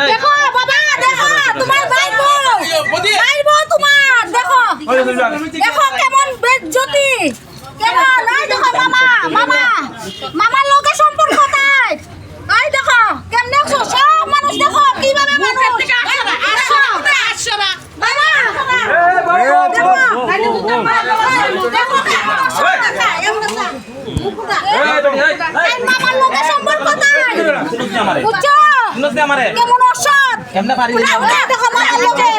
দেখো বাবা দেখো তোমার ভাইবো তোমার দেখো দেখো কেমন বেজ্জতি কেমন এই দেখো মামা মামা মামার লোকের সম্পর্ক তাই এই দেখো কেমন দেখছো সব মানুষ দেখো কিভাবে মানুষ আসো বাবা দেখো মামার লোকের সম্পর্ক তাই বুঝছো কেমন অসৎ দেখো মামার লোকে